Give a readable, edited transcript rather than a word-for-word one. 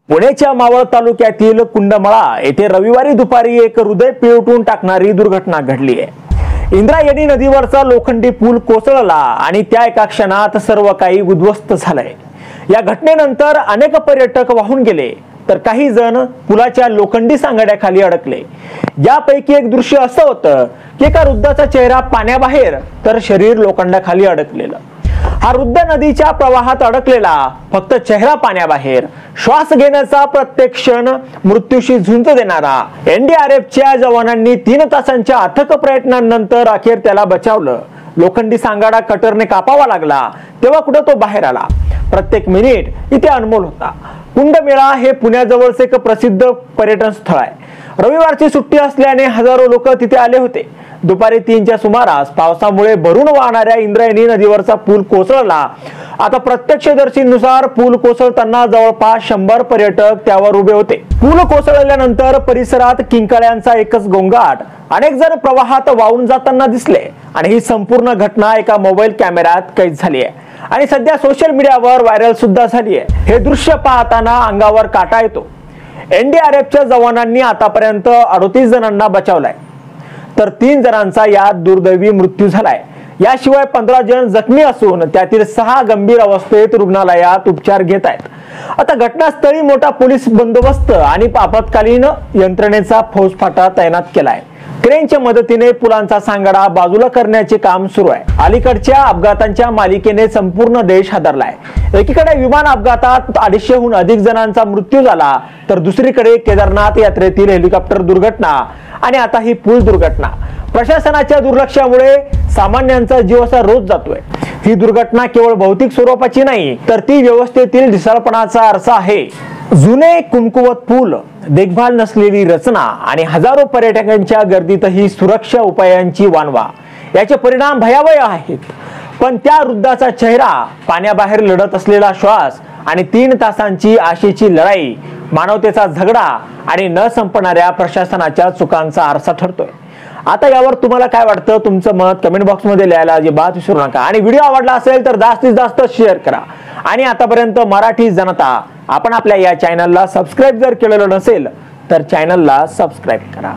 पुण्याच्या मावळ तालुक्यातील कुंडमळा येथे रविवारी दुपारी एक हृदय पिळवटून टाकणारी दुर्घटना घडली आहे। इंद्रायणी नदीवरचा लोखंडी पूल कोसळला आणि त्या एका क्षणात सर्व काही उद्ध्वस्त झालंय। या घटनेनंतर अनेक पर्यटक वाहून गेले तर काही जण पुलाच्या लोखंडी सांगाड्याखाली अडकले। यापैकी एक दृश्य असं होतं की एका वृद्धाचा चेहरा पाण्याबाहेर तर शरीर लोखंडाखाली अडकलेलं। हा वृद्ध नदीच्या प्रवाहात अडकलेला, फक्त चेहरा पाण्याबाहेर, श्वास घेण्याचा प्रत्येक क्षण मृत्यूशी झुंज देणारा। एनडीआरएफच्या जवानांनी 3 तासांच्या अथक प्रयत्नांनंतर अखेर त्याला बचावलं। लोखंडी सांगाडा कटरने कापावा लागला तेव्हा कुठे तो बाहेर आला। प्रत्येक मिनिट इथे अनमोल होता। कुंडमेळा हे पुण्याजवळचे एक प्रसिद्ध पर्यटन स्थळ आहे। रविवारची सुट्टी असल्याने हजारो लोक तिथे आले होते। दुपारी 3च्या सुमारास पावसामुळे भरून वाहणाऱ्या इंद्रायणी नदीवरचा पूल कोसळला। आता प्रत्यक्षदर्शींनुसार पूल कोसळताना जवळपास 100 पर्यटक त्यावर उभे होते। पूल कोसळल्यानंतर परिसरात किंकाळ्यांचा एकच गोंगाट, अनेक जण प्रवाहात वाहून जाताना दिसले आणि ही संपूर्ण घटना एका मोबाईल कॅमेऱ्यात कैद झाली आहे आणि सध्या सोशल मीडियावर व्हायरल सुद्धा झाली आहे। हे दृश्य पाहताना अंगावर काटा येतो। एनडीआरएफच्या जवानांनी आतापर्यंत 38 जणांना बचावलाय तर 3 जणांचा यात दुर्दैवी मृत्यू झालाय। याशिवाय 15 जण जखमी असून त्यातील 6 गंभीर अवस्थेत रुग्णालयात उपचार घेत आहेत। आता घटनास्थळी मोठा पोलीस बंदोबस्त आणि आपत्कालीन यंत्रणेचा फौजफाटा तैनात केलाय। क्रेनच्या मदतीने पुलांचा सांगाडा बाजूला करण्याचे काम सुरू आहे। अलीकडच्या अपघातांच्या मालिकेने संपूर्ण देश हादरलाय। एकीकडे विमान अपघातात 250हून अधिक जणांचा मृत्यू झाला तर दुसरीकडे केदारनाथ यात्रेतील हेलिकॉप्टर दुर्घटना आणि आता ही पूल दुर्घटना। प्रशासनाच्या दुर्लक्षामुळे सामान्यांचा जीव असा रोज जातोय। ही दुर्घटना केवळ भौतिक स्वरूपाची नाही तर ती व्यवस्थेतील ढिसाळपणाचा आरसा आहे। जुने कुमकुवत पूल, देखभाल नसलेली रचना आणि हजारो पर्यटकांच्या गर्दीतही सुरक्षा उपायांची वानवा, याचे परिणाम भयावह आहेत। पण त्या वृद्धाचा चेहरा, पाण्याबाहेर लढत असलेला श्वास आणि 3 तासांची आशेची लढाई मानवतेचा झगडा आणि न संपणाऱ्या प्रशासनाच्या चुकांचा आरसा ठरतोय। आता यावर तुम्हाला काय वाटतं? तुमचं मत कमेंट बॉक्स मध्ये लिहायला अजिबात विसरू नका आणि व्हिडिओ आवडला असेल तर जास्तीत जास्त शेअर करा। आणि आतापर्यंत मराठी जनता, आपण आपल्या या चॅनलला सबस्क्राइब जर केलेलं नसेल तर चॅनलला सबस्क्राइब करा।